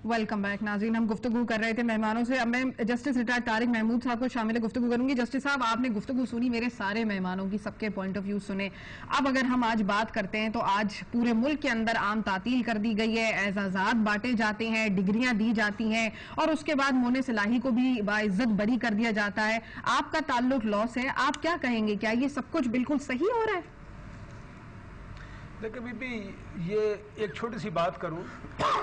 Welcome back ناظرین. ہم گفتگو کر رہے تھے مہمانوں سے. اب میں جسٹس ریٹائرڈ طارق محمود صاحب کو شامل گفتگو کروں گی. جسٹس صاحب, آپ نے گفتگو سنی میرے سارے مہمانوں کی, سب کے پوائنٹ آف ویو سنے. اب اگر ہم آج بات کرتے ہیں تو آج پورے ملک کے اندر عام تعطیل کر دی گئی ہے, اعزازات بانٹے جاتے ہیں, ڈگریاں دی جاتی ہیں, اور اس کے بعد مونے صلاحی کو بھی باعزت بری کر دیا جاتا ہے. آپ کا تعلق لا سے, آپ کیا کہیں گے, کیا یہ سب کچھ بالکل صحیح ہو رہا ہے؟ دیکھیں بی بی, یہ ایک چھوٹی سی بات کروں.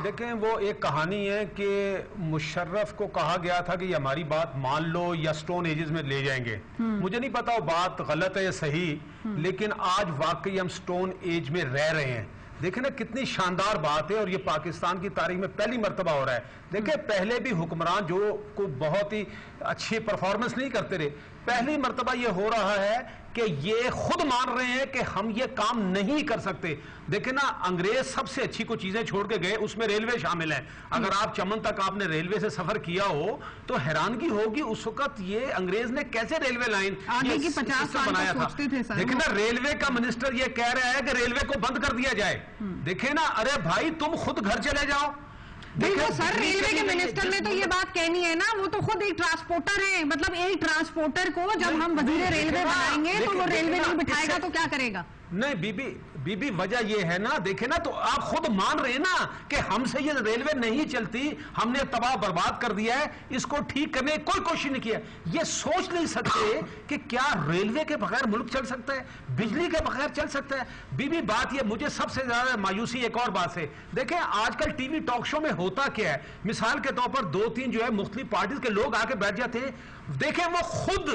دیکھیں وہ ایک کہانی ہے کہ مشرف کو کہا گیا تھا کہ یہ ہماری بات مان لو یا سٹون ایجز میں لے جائیں گے. مجھے نہیں پتا وہ بات غلط ہے یا صحیح, لیکن آج واقعی ہم سٹون ایج میں رہ رہے ہیں. دیکھیں نا کتنی شاندار بات ہے, اور یہ پاکستان کی تاریخ میں پہلی مرتبہ ہو رہا ہے. دیکھیں پہلے بھی حکمران جو کو بہت ہی اچھی پرفارمنس نہیں کرتے رہے, پہلی مرتبہ یہ ہو رہا ہے کہ یہ خود مان رہے ہیں کہ ہم یہ کام نہیں کر سکتے. دیکھیں نا انگریز سب سے اچھی کو چیزیں چھوڑ کے گئے, اس میں ریلوے شامل ہے. اگر آپ چمن تک آپ نے ریلوے سے سفر کیا ہو تو حیرانگی ہوگی اس وقت یہ انگریز نے کیسے ریلوے لائن بنایا تھا. دیکھیں نا ریلوے کا منسٹر یہ کہہ رہا ہے کہ ریلوے کو بند کر دیا جائے. دیکھیں نا, ارے بھائی تم خود گھر چلے جاؤ. دیکھو سر, ریلوے کے منسٹر نے تو یہ بات کہنی ہے نا, وہ تو خود ایک ٹرانسپورٹر ہے. مطلب ایک ٹرانسپورٹر کو جب ہم وزیر ریلوے بنائیں گے تو وہ ریلوے نہیں بٹھائے گا تو کیا کرے گا؟ نہیں بی بی وجہ یہ ہے نا, دیکھیں نا, تو آپ خود مان رہے ہیں نا کہ ہم سے یہ ریلوے نہیں چلتی, ہم نے تباہ برباد کر دیا ہے, اس کو ٹھیک کرنے کی کوئی کوشش نہیں کیا. یہ سوچ نہیں سکتے کہ کیا ریلوے کے بغیر ملک چل سکتا ہے, بجلی کے بغیر چل سکتا ہے. بی بی بات یہ مجھے سب سے زیادہ مایوسی ایک اور بات سے, دیکھیں آج کل ٹی وی ٹاک شو میں ہوتا کیا ہے. مثال کے طور پر 2-3 جو ہے مختلف پارٹیز کے لوگ آ کے بیٹھ جاتے ہیں. دیکھیں وہ خود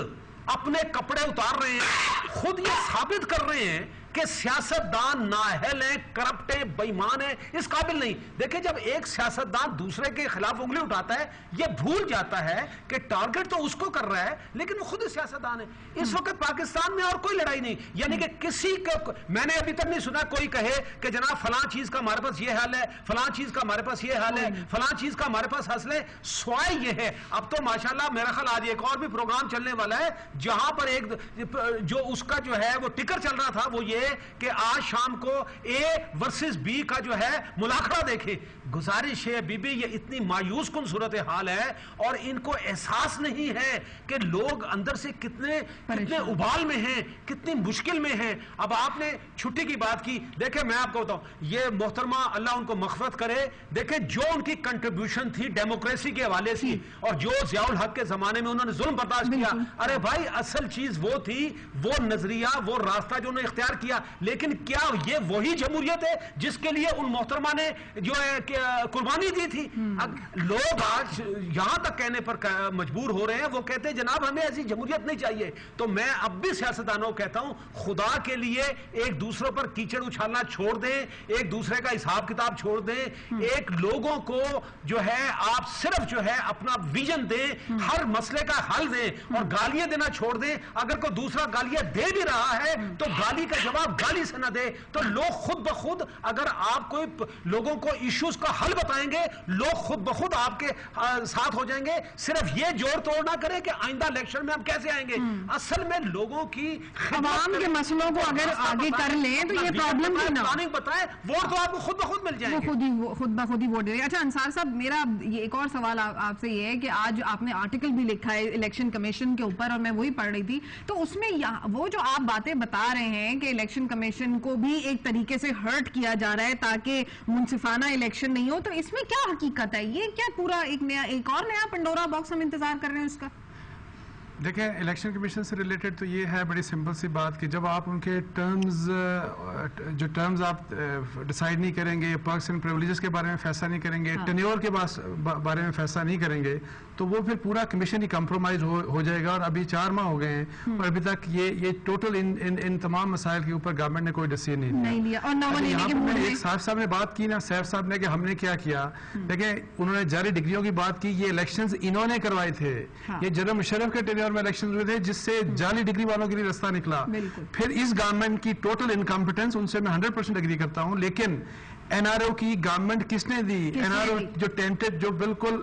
اپنے کپڑے اتار رہے ہیں, خود یہ ثابت کر رہے ہیں کہ سیاستدان نااہل ہیں, کرپٹ ہیں, بے ایمان ہیں, اس قابل نہیں. دیکھیں جب ایک سیاستدان دوسرے کے خلاف انگلی اٹھاتا ہے یہ بھول جاتا ہے کہ ٹارگٹ تو اس کو کر رہا ہے, لیکن وہ خود ہی سیاستدان ہے. اس وقت پاکستان میں اور کوئی لڑائی نہیں, یعنی کہ کسی کو میں نے ابھی تک نہیں سنا کوئی کہے کہ جناب فلاں چیز کا ہمارے پاس یہ حل ہے, فلاں چیز کا ہمارے پاس یہ حل ہے, فلاں چیز کا ہمارے پاس حل ہے. سوائے یہ ہے اب تو ماشاءاللہ میرا خیال آج ایک اور بھی پروگرام چلنے والا ہے جہاں پر ایک جو اس کا جو ہے وہ ٹکر چل رہا تھا, وہ یہ کہ آج شام کو اے ورسز بی کا جو ہے ملاقہ دیکھیں. گزارش ہے بی بی, یہ اتنی مایوس کن صورتحال ہے اور ان کو احساس نہیں ہے کہ لوگ اندر سے کتنے ابال میں ہیں, کتنی مشکل میں ہیں. اب آپ نے چھٹی کی بات کی, دیکھیں میں آپ کو بتاؤں, یہ محترمہ اللہ ان کو مغفرت کرے, دیکھیں جو ان کی کنٹریبیوشن تھی ڈیموکریسی کے حوالے سے, اور جو ضیاء الحق کے زمانے میں انہوں نے ظلم برداشت کیا, ارے بھائی اصل چیز وہ تھی, وہ نظریہ, وہ راستہ جو انہوں نے اختیار کیا. لیکن کیا یہ وہی جمہوریت ہے جس کے لیے ان محترمہ نے جو ہے قربانی دی تھی؟ لوگ آج یہاں تک کہنے پر مجبور ہو رہے ہیں, وہ کہتے ہیں جناب ہمیں ایسی جمہوریت نہیں چاہیے. تو میں اب بھی سیاستدانوں کو کہتا ہوں, خدا کے لیے ایک دوسروں پر کیچڑ اچھالنا چھوڑ دیں, ایک دوسرے کا حساب کتاب چھوڑ دیں, ایک لوگوں کو جو ہے آپ صرف جو ہے اپنا ویژن دیں, ہر مسئلے کا حل دیں, اور گالیاں دینا چھوڑ دیں. اگر کوئی دوسرا گالیاں دے بھی رہا ہے تو گالی کا جواب گالی سے نہ دے. تو لوگ خود بخود, اگر آپ کوئی لوگوں کو ایشوز کا حل بتائیں گے, لوگ خود بخود آپ کے ساتھ ہو جائیں گے. صرف یہ جوڑ توڑ نہ کریں کہ آئندہ الیکشن میں ہم کیسے آئیں گے. اصل میں لوگوں کی عوام کے مسئلوں کو اگر آگے کر لیں تو یہ پرابلم ہی نہ پلاننگ بتائیں, ووٹ تو آپ کو خود بخود مل جائیں گے, خود بخود ہی ووٹ دے. اچھا انصار صاحب, میرا ایک اور سوال آپ سے یہ ہے کہ آج آپ نے آرٹیکل بھی لکھا ہے الیکشن کمیشن کے اوپر, اور میں وہی پڑھ رہی تھی, تو اس میں وہ جو آپ باتیں بتا رہے ہیں کہ الیکشن کمیشن کو بھی ایک طریقے سے ہرٹ کیا جا رہا ہے تاکہ منصفانہ الیکشن نہیں ہو, تو اس میں کیا حقیقت ہے؟ یہ کیا پورا ایک اور نیا پنڈورا باکس ہم انتظار کر رہے ہیں اس کا؟ دیکھیں الیکشن کمیشن سے ریلیٹڈ تو یہ ہے بڑی سمپل سی بات کہ جب آپ ان کے ٹرمز آپ ڈیسائیڈ نہیں کریں گے, پرکس اینڈ پریولیجز کے بارے میں فیصلہ نہیں کریں گے, ٹینیور کے بارے میں فیصلہ نہیں کریں گے, تو وہ پھر پورا کمیشن ہی کمپرومائز ہو جائے گا. اور ابھی 4 ماہ ہو گئے ہیں اور ابھی تک یہ ٹوٹل ان تمام مسائل کے اوپر گورنمنٹ نے کوئی ڈیسیژن نہیں لیا. ایک صاحب نے بات کی نا, سیف صاحب نے, کہ ہم نے کیا کیا. دیکھیں انہوں نے جعلی ڈگریوں کی بات کی, یہ الیکشنز انہوں نے کروائے تھے, یہ جنرل مشرف کے ٹینیور میں الیکشن ہوئے تھے جس سے جعلی ڈگری والوں کے لیے رستہ نکلا. پھر اس گورنمنٹ کی ٹوٹل انکمپیٹنس, ان سے میں 100% اگری کرتا ہوں, لیکن این آر او کی گورنمنٹ کس نے دی؟ این آر او جو ٹینٹڈ, جو بالکل